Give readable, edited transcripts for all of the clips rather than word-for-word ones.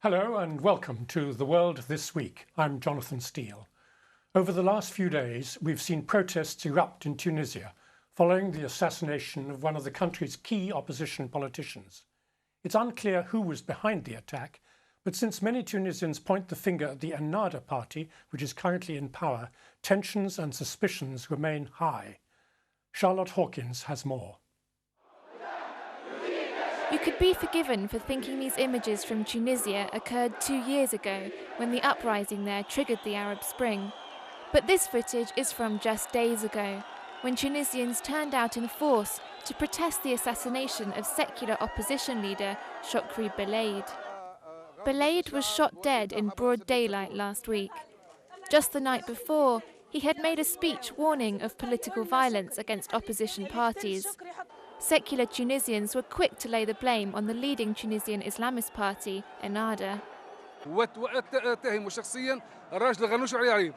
Hello and welcome to The World This Week. I'm Jonathan Steele. Over the last few days, we've seen protests erupt in Tunisia following the assassination of one of the country's key opposition politicians. It's unclear who was behind the attack, but since many Tunisians point the finger at the Ennahda party, which is currently in power, tensions and suspicions remain high. Charlotte Hawkins has more. You could be forgiven for thinking these images from Tunisia occurred 2 years ago when the uprising there triggered the Arab Spring. But this footage is from just days ago, when Tunisians turned out in force to protest the assassination of secular opposition leader Shawky Derailed. Derailed was shot dead in broad daylight last week. Just the night before, he had made a speech warning of political violence against opposition parties. Secular Tunisians were quick to lay the blame on the leading Tunisian Islamist party, Ennahda. واتهموا شخصيا الراجل غنوش عليه عريض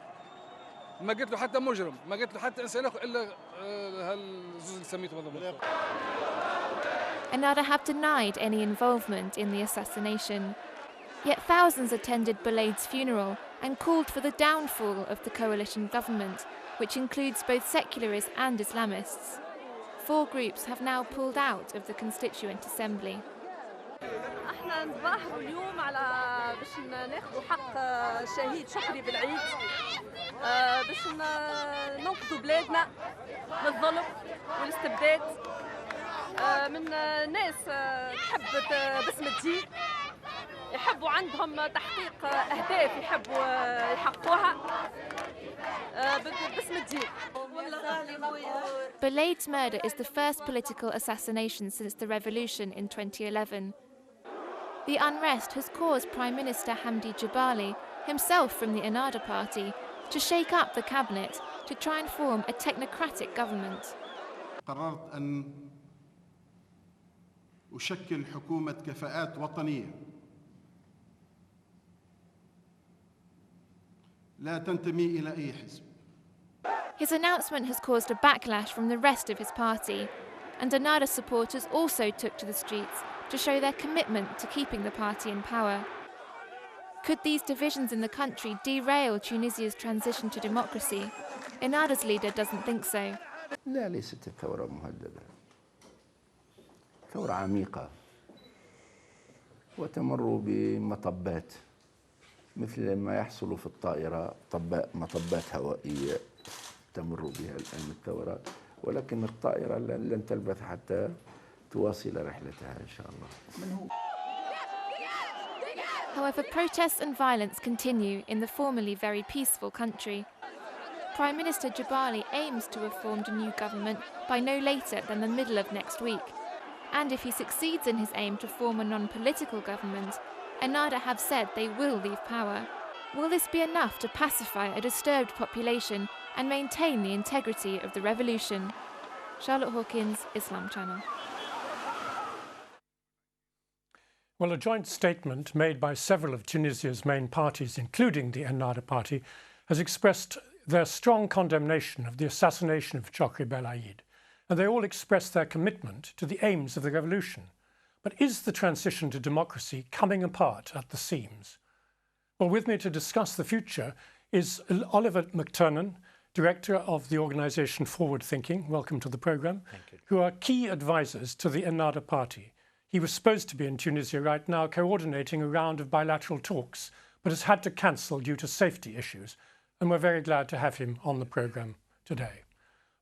ما قلت له حتى مجرم ما قلت له حتى انسان الا هالزوز اللي سميته بالضبط. Ennahda have denied any involvement in the assassination. Yet thousands attended Derailed's funeral and called for the downfall of the coalition government, which includes both secularists and Islamists. 4 groups have now pulled out of the Constituent Assembly. احنا نتظاهروا اليوم على باش ناخذوا حق الشهيد شكري بالعيد باش ننقذوا بلادنا من الظلم والاستبداد من ناس تحب باسم الدين يحبوا عندهم تحقيق اهداف يحبوا يحققوها باسم الدين. Derailed's murder is the first political assassination since the revolution in 2011. The unrest has caused Prime Minister Hamdi Jabali, himself from the Ennahda party, to shake up the cabinet to try and form a technocratic government. قررت أن أشكل حكومة كفاءات وطنية لا تنتمي إلى أي حزب. His announcement has caused a backlash from the rest of his party, and Ennahda supporters also took to the streets to show their commitment to keeping the party in power. Could these divisions in the country derail Tunisia's transition to democracy? Ennahda's leader doesn't think so. لا ليست الثورة مهددة. ثورة عميقة وتمر بمطبات مثل ما يحصل في الطائرة مطبات هوائية تمر بها الآن الثورة، ولكن الطائرة لن تلبث حتى تواصل رحلتها إن شاء الله. However, protests and violence continue in the formerly very peaceful country. Prime Minister Jabali aims to have formed a new government by no later than the middle of next week. And if he succeeds in his aim to form a non-political government, Ennahda have said they will leave power. Will this be enough to pacify a disturbed population and maintain the integrity of the revolution? Charlotte Hawkins, Islam Channel. Well, a joint statement made by several of Tunisia's main parties, including the Ennahda party, has expressed their strong condemnation of the assassination of Shawky Derailed, and they all express their commitment to the aims of the revolution. But is the transition to democracy coming apart at the seams? Well, with me to discuss the future is Oliver McTernan, Director of the organisation Forward Thinking, welcome to the programme, who are key advisors to the Ennahda party. He was supposed to be in Tunisia right now coordinating a round of bilateral talks, but has had to cancel due to safety issues, and we're very glad to have him on the programme today.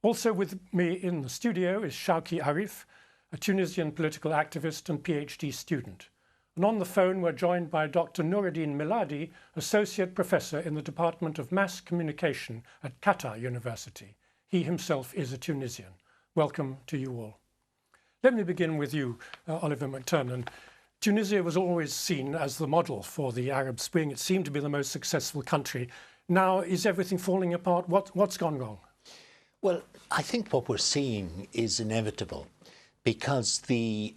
Also with me in the studio is Shawky Arif, a Tunisian political activist and PhD student. And on the phone we're joined by Dr. Noureddine Miladi, Associate Professor in the Department of Mass Communication at Qatar University. He himself is a Tunisian. Welcome to you all. Let me begin with you, Oliver McTernan. Tunisia was always seen as the model for the Arab Spring. It seemed to be the most successful country. Now, is everything falling apart? What's gone wrong? Well, I think what we're seeing is inevitable because the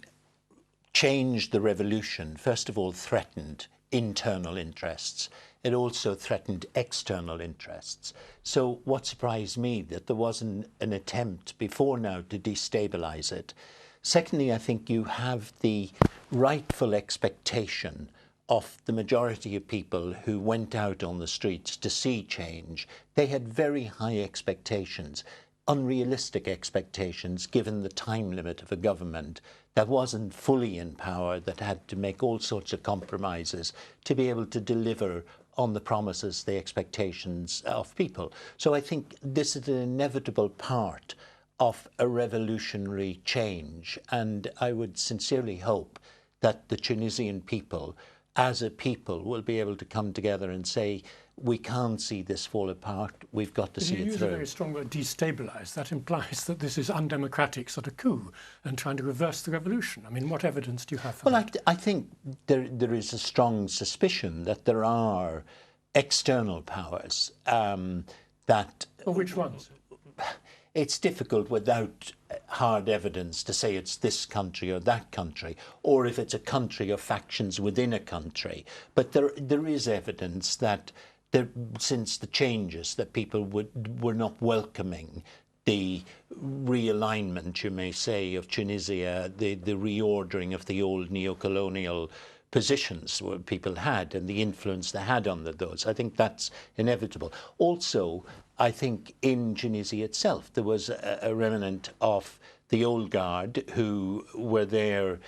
change, the revolution, first of all, threatened internal interests. It also threatened external interests. So what surprised me that there wasn't an attempt before now to destabilize it. Secondly, I think you have the rightful expectation of the majority of people who went out on the streets to see change, they had very high expectations, unrealistic expectations given the time limit of a government that wasn't fully in power, that had to make all sorts of compromises to be able to deliver on the promises, the expectations of people. So I think this is an inevitable part of a revolutionary change, and I would sincerely hope that the Tunisian people, as a people, will be able to come together and say, we can't see this fall apart, we've got to see it through. You use a very strong word, destabilise. That implies that this is undemocratic sort of coup and trying to reverse the revolution. I mean, what evidence do you have for that? I think there is a strong suspicion that there are external powers that... Well, which ones? It's difficult without hard evidence to say it's this country or that country, or if it's a country or factions within a country. But there is evidence that since the changes, that people were not welcoming the realignment, you may say, of Tunisia, the reordering of the old neo-colonial positions where people had and the influence they had on those. I think that's inevitable. Also, I think in Tunisia itself, there was a remnant of the old guard who were there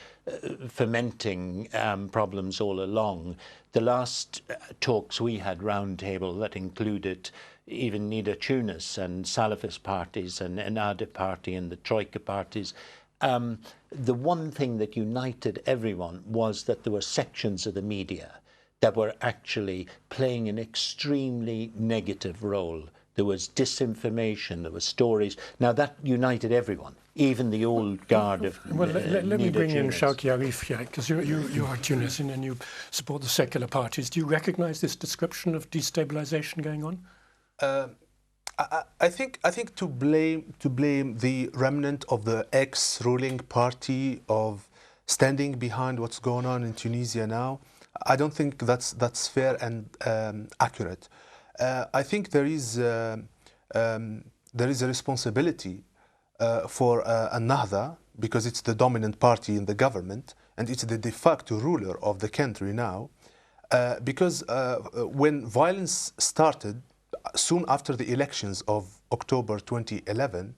fomenting problems all along. The last talks we had roundtable that included even Nida Tunis and Salafist parties and Ennahda party and the Troika parties, the one thing that united everyone was that there were sections of the media that were actually playing an extremely negative role. There was disinformation, there were stories. Now that united everyone, even the old guard of Well, let me bring in Tunis. Shawky Arif here, because you are Tunisian and you support the secular parties. Do you recognise this description of destabilisation going on? I think to blame the remnant of the ex-ruling party of standing behind what's going on in Tunisia now, I don't think that's fair and accurate. I think there is a responsibility for Ennahda, because it's the dominant party in the government and it's the de facto ruler of the country now, because when violence started soon after the elections of October 2011,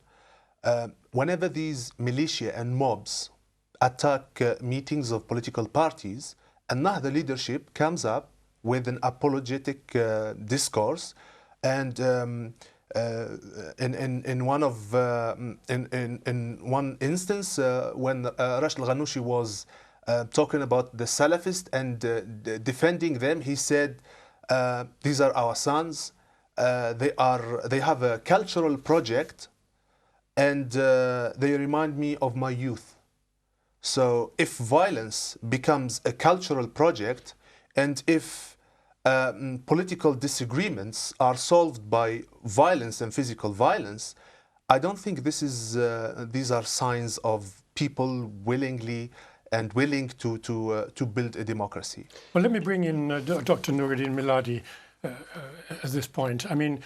whenever these militia and mobs attack meetings of political parties, Ennahda leadership comes up with an apologetic discourse, and in one instance, when Rashid Al-Ghannouchi was talking about the Salafists and defending them, he said, "These are our sons. They have a cultural project, and they remind me of my youth." So if violence becomes a cultural project, and if political disagreements are solved by violence and physical violence, I don't think these are signs of people willingly and willing to build a democracy. Well, let me bring in Dr. Noureddine Miladi at this point. I mean,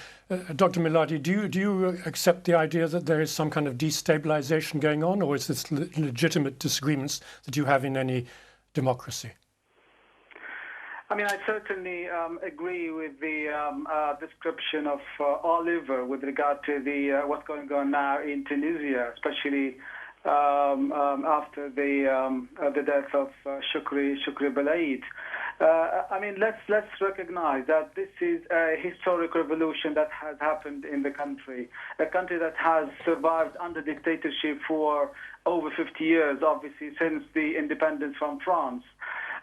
Dr. Miladi, do you accept the idea that there is some kind of destabilization going on, or is this legitimate disagreements that you have in any democracy? I mean, I certainly agree with the description of Oliver with regard to what's going on now in Tunisia, especially after the death of Shukri Belaid. I mean, let's recognize that this is a historic revolution that has happened in the country, a country that has survived under dictatorship for over 50 years, obviously since the independence from France.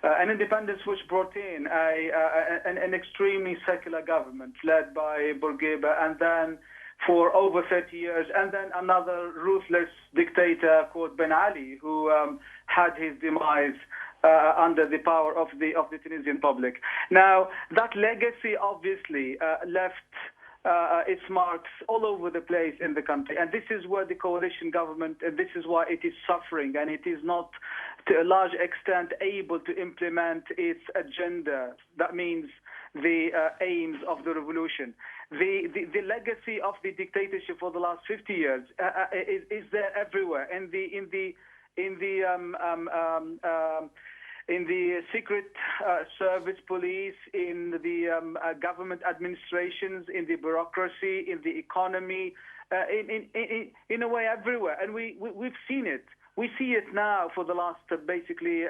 An independence which brought in an extremely secular government led by Bourguiba, and then for over 30 years, and then another ruthless dictator called Ben Ali, who had his demise under the power of the Tunisian public. Now, that legacy obviously left its marks all over the place in the country, and this is where the coalition government, and this is why it is suffering, and it is not to a large extent able to implement its agenda. That means the aims of the revolution. The legacy of the dictatorship for the last 50 years is there everywhere. in the secret service police, in the government administrations, in the bureaucracy, in the economy, in a way everywhere. And we've seen it. We see it now for the last basically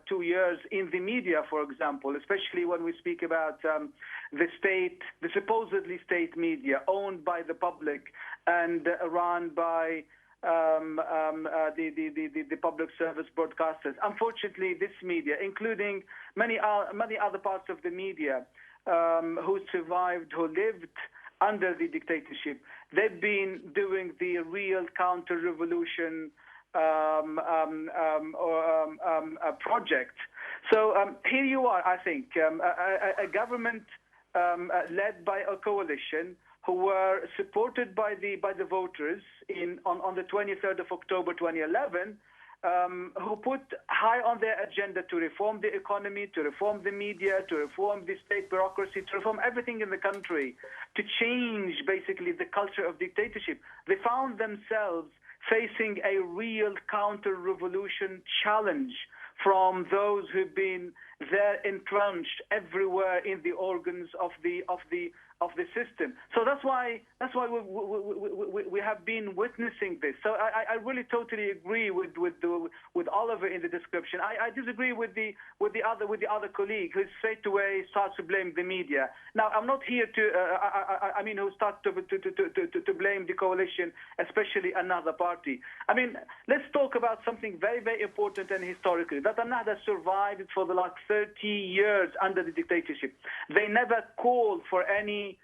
2 years in the media, for example, especially when we speak about the supposedly state media owned by the public and run by the public service broadcasters. Unfortunately, this media, including many other parts of the media who survived, who lived under the dictatorship, they've been doing the real counter-revolution project. So here you are, I think, a government led by a coalition who were supported by the voters on the 23rd of October 2011, who put high on their agenda to reform the economy, to reform the media, to reform the state bureaucracy, to reform everything in the country, to change basically the culture of dictatorship. They found themselves facing a real counter-revolution challenge from those who've been there entrenched everywhere in the organs of the system. So that's why we have been witnessing this. So I really totally agree with Oliver in the description. I disagree with the other colleague who straight away starts to blame the media. Now I'm not here to who starts to blame the coalition, especially another party. I mean, let's talk about something very, very important and historically, that Ennahda survived for the last 30 years under the dictatorship. They never called for any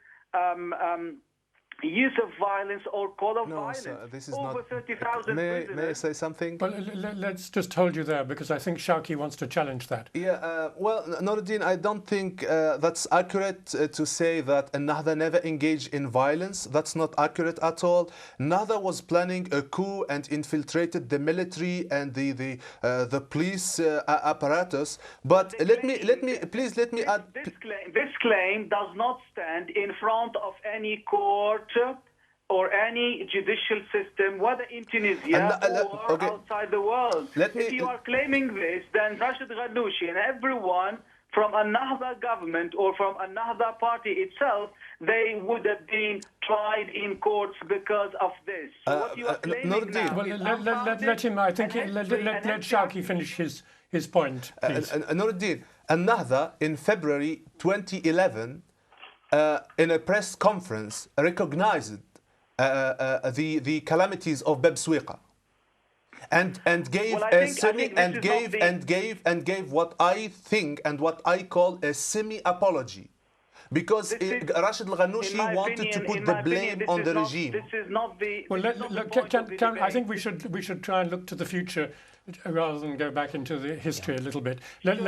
use of violence or call of violence. Sir, this is over 30,000 prisoners. May I say something? Well, let's just hold you there, because I think Shawky wants to challenge that. Yeah, well, Noureddine, I don't think that's accurate to say that Ennahda never engaged in violence. That's not accurate at all. Ennahda was planning a coup and infiltrated the military and the police apparatus. But let me add. This claim does not stand in front of any court or any judicial system, whether in Tunisia or outside the world. If you are claiming this, then Rashid Ghannouchi and everyone from Ennahda government or from Ennahda party itself, they would have been tried in courts because of this. So what you are claiming now, let him. I think let Shawky finish his point, please. Noureddine, Ennahda in February 2011, in a press conference, recognized the calamities of Bab Swiqa, and gave what I think and what I call a semi-apology, because Rashid Ghannouchi wanted to put the blame on the regime. This is not the. Well, I think we should try and look to the future rather than go back into the history a little bit. Let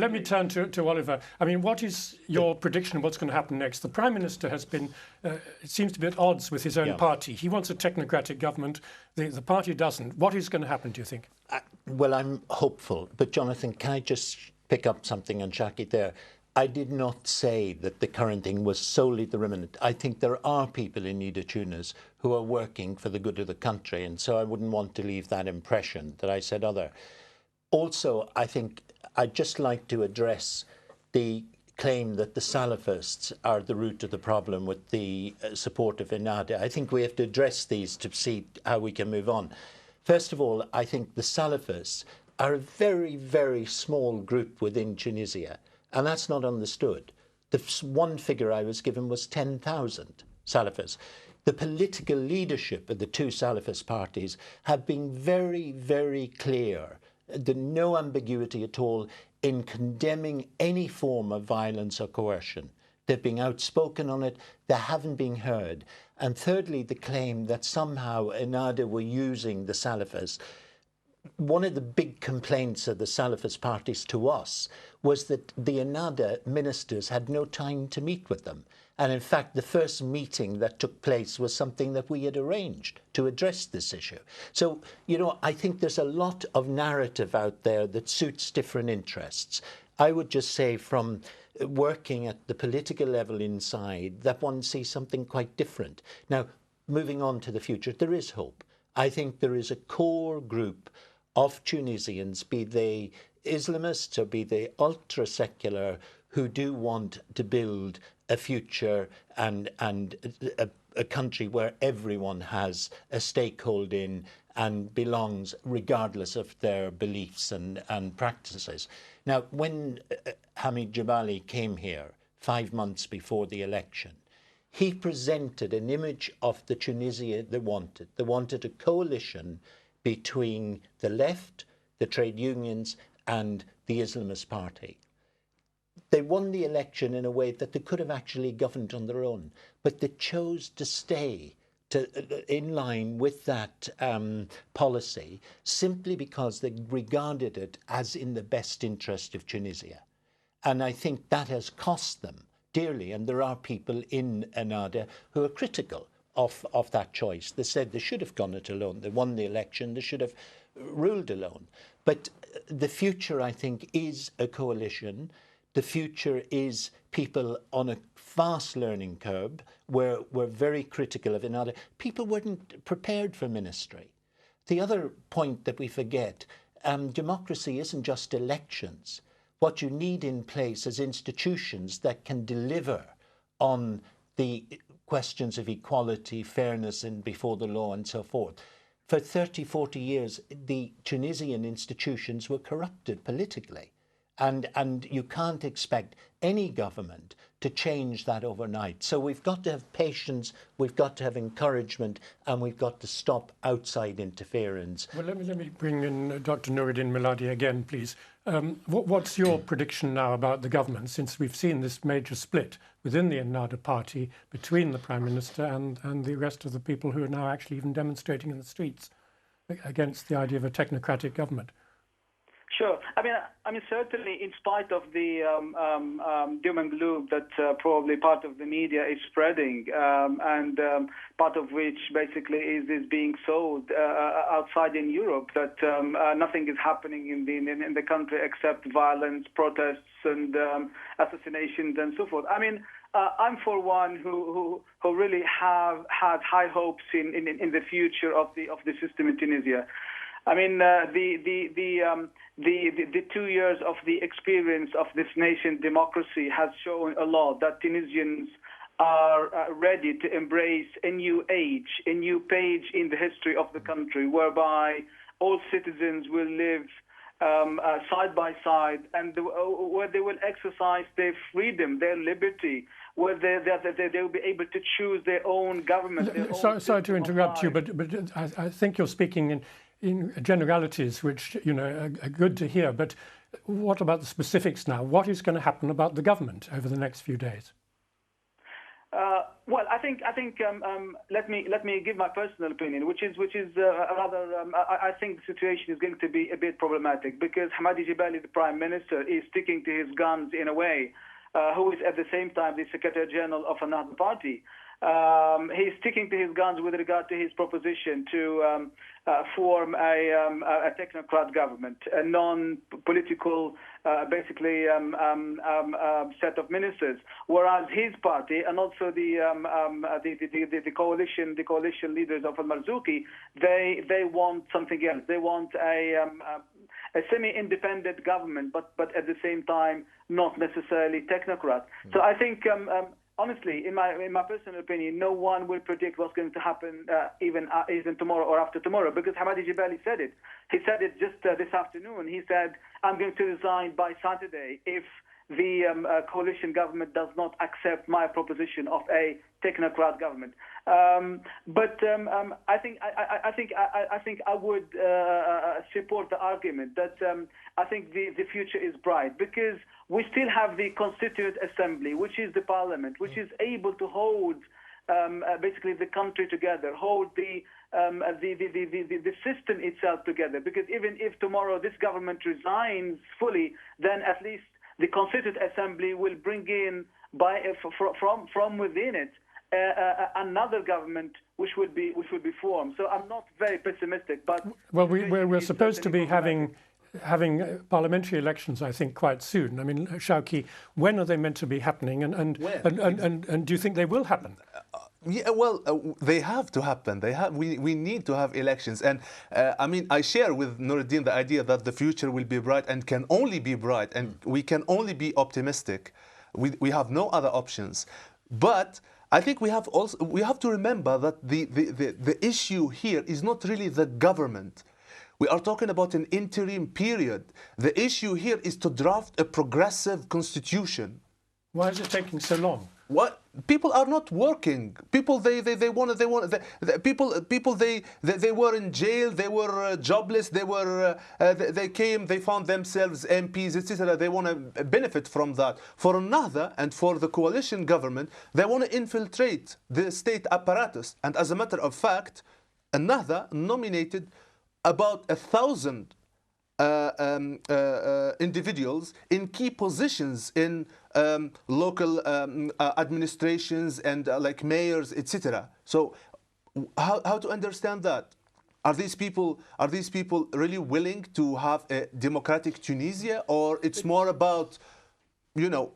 me turn to Oliver. I mean, what is your prediction of what's going to happen next? The Prime Minister has been, it seems to be at odds with his own party. He wants a technocratic government. The party doesn't. What is going to happen, do you think? Well, I'm hopeful. But Jonathan, can I just pick up something on Shawky there? I did not say that the current thing was solely the remnant. I think there are people in Ennahda Tunis who are working for the good of the country, and so I wouldn't want to leave that impression that I said other. Also, I think I'd just like to address the claim that the Salafists are the root of the problem with the support of Ennahda. I think we have to address these to see how we can move on. First of all, I think the Salafists are a very, very small group within Tunisia. And that's not understood. The one figure I was given was 10,000 Salafis. The political leadership of the two Salafist parties have been very, very clear. There's no ambiguity at all in condemning any form of violence or coercion. They've been outspoken on it. They haven't been heard. And thirdly, the claim that somehow Ennahda were using the Salafists. One of the big complaints of the Salafist parties to us was that the Ennahda ministers had no time to meet with them. And in fact, the first meeting that took place was something that we had arranged to address this issue. So, you know, I think there's a lot of narrative out there that suits different interests. I would just say from working at the political level inside that one sees something quite different. Now, moving on to the future, there is hope. I think there is a core group of Tunisians, be they Islamists or be they ultra-secular, who do want to build a future and a country where everyone has a stakehold in and belongs regardless of their beliefs and practices. Now, when Hamid Jebali came here 5 months before the election, he presented an image of the Tunisia they wanted. They wanted a coalition between the left, the trade unions, and the Islamist Party. They won the election in a way that they could have actually governed on their own, but they chose to stay in line with that policy simply because they regarded it as in the best interest of Tunisia. And I think that has cost them dearly, and there are people in Ennahda who are critical of that choice. They said they should have gone it alone. They won the election, they should have ruled alone. But the future, I think, is a coalition. The future is people on a fast learning curve. We're very critical of Ennahda. People weren't prepared for ministry. The other point that we forget, democracy isn't just elections. What you need in place is institutions that can deliver on the questions of equality, fairness, and before the law and so forth. For 30, 40 years, the Tunisian institutions were corrupted politically. And you can't expect any government to change that overnight. So we've got to have patience, we've got to have encouragement, and we've got to stop outside interference. Well, let me bring in Dr. Noureddine Miladi again, please. What's your prediction now about the government, since we've seen this major split within the Ennahda party between the Prime Minister and the rest of the people who are now actually even demonstrating in the streets against the idea of a technocratic government? Sure. I mean, certainly, in spite of the doom and gloom that probably part of the media is spreading, and part of which basically is being sold outside in Europe, that nothing is happening in the country except violence, protests, and assassinations, and so forth. I mean, I'm for one who really had high hopes in the future of the system in Tunisia. I mean, the 2 years of the experience of this nation democracy has shown a lot that Tunisians are ready to embrace a new age, a new page in the history of the country, whereby all citizens will live side by side, and where they will exercise their freedom, their liberty, where they will be able to choose their own government. Sorry to interrupt you, but I think you're speaking in generalities, which are good to hear. But what about the specifics now? What is going to happen about the government over the next few days? Well, I think let me give my personal opinion, which is rather. I think the situation is going to be a bit problematic because Hamadi Jebali, the Prime Minister, is sticking to his guns in a way. Who is at the same time the Secretary General of another party. He's sticking to his guns with regard to his proposition to form a technocrat government, a non-political, basically set of ministers. Whereas his party and also the coalition leaders of Al-Marzouki, they want something else. They want a semi-independent government, but at the same time not necessarily technocrat. So I think. Honestly, in my personal opinion, no one will predict what's going to happen even tomorrow or after tomorrow, because Hamadi Jebali said it. He said it just this afternoon. He said, I'm going to resign by Saturday if the coalition government does not accept my proposition of a technocrat government. But I think I would support the argument that I think the future is bright, because we still have the Constituent Assembly, which is the parliament, which is able to hold basically the country together, hold the system itself together. Because even if tomorrow this government resigns fully, then at least the Constituent Assembly will bring in from within it another government which would be formed. So I'm not very pessimistic, but we're supposed to be having parliamentary elections, I think, quite soon. I mean, Shawky, when are they meant to be happening, and do you think they will happen? Yeah, well, they have to happen. We need to have elections. And I mean, I share with Noureddine the idea that the future will be bright and can only be bright, and we can only be optimistic. We have no other options. But I think we have to remember that the issue here is not really the government. We are talking about an interim period. The issue here is to draft a progressive constitution. Why is it taking so long? What? People are not working. People they were in jail. They were jobless. They came. They found themselves MPs, etc. They want to benefit from that. For Ennahda and for the coalition government, they want to infiltrate the state apparatus. And as a matter of fact, Ennahda nominated about 1,000 individuals in key positions in local administrations and like mayors, etc. So how to understand that? Are these people really willing to have a democratic Tunisia, or it's more about, you know,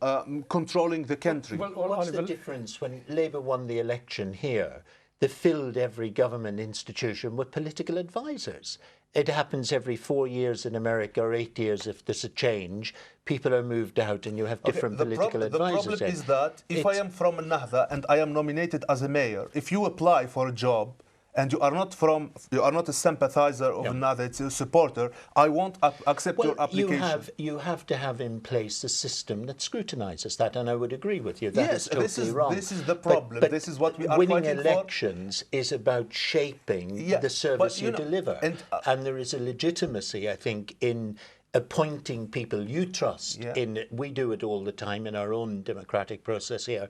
controlling the country? Well, what's the difference? When Labour won the election here, they filled every government institution with political advisors. It happens every 4 years in America, or 8 years if there's a change. People are moved out and you have different political advisors. The problem is that if I am from Ennahda and I am nominated as a mayor, if you apply for a job and you are not a sympathizer of Ennahda, it's a supporter, I won't accept your application. You have to have in place a system that scrutinises that, and I would agree with you. That is totally wrong. This is the problem. But this is what we are winning fighting elections is about shaping the service you deliver. And there is a legitimacy, I think, in appointing people you trust. We do it all the time in our own democratic process here.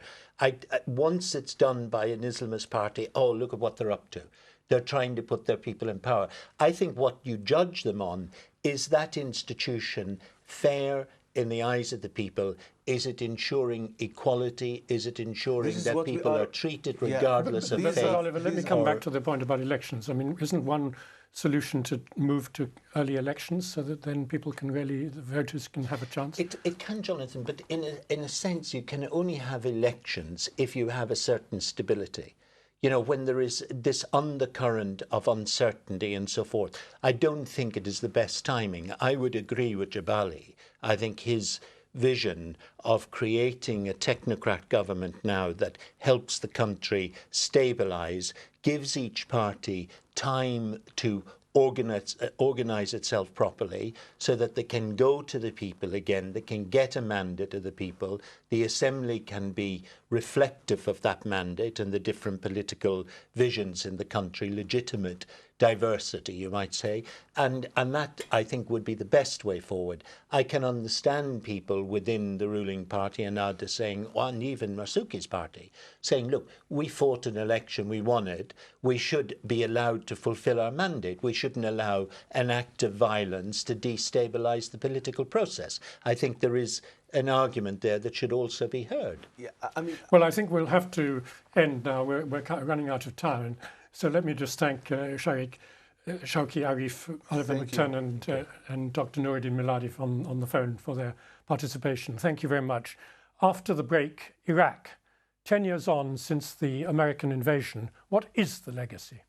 Once it's done by an Islamist party, oh, look at what they're up to. They're trying to put their people in power. I think what you judge them on is that institution fair in the eyes of the people? Is it ensuring equality? Is it ensuring that people are treated regardless of faith? Oliver, let me come back to the point about elections. I mean, isn't one solution to move to early elections so that then people can really, the voters can have a chance? It can, Jonathan, but in a sense you can only have elections if you have a certain stability. You know, when there is this undercurrent of uncertainty and so forth, I don't think it is the best timing. I would agree with Jabali. I think his vision of creating a technocrat government now that helps the country stabilise, gives each party time to organise itself properly so that they can go to the people again, they can get a mandate of the people, the assembly can be reflective of that mandate and the different political visions in the country, legitimate diversity, you might say, and that, I think, would be the best way forward. I can understand people within the ruling party Ennahda saying, and even Marsouki's party, saying, look, we fought an election, we won it, we should be allowed to fulfill our mandate. We shouldn't allow an act of violence to destabilise the political process. I think there is an argument there that should also be heard. Yeah, I mean, well, I think we'll have to end now. We're running out of time. So let me just thank Shawky, Arif, Oliver McTernan and Dr. Noureddine Miladi on the phone for their participation. Thank you very much. After the break, Iraq. 10 years on since the American invasion, what is the legacy?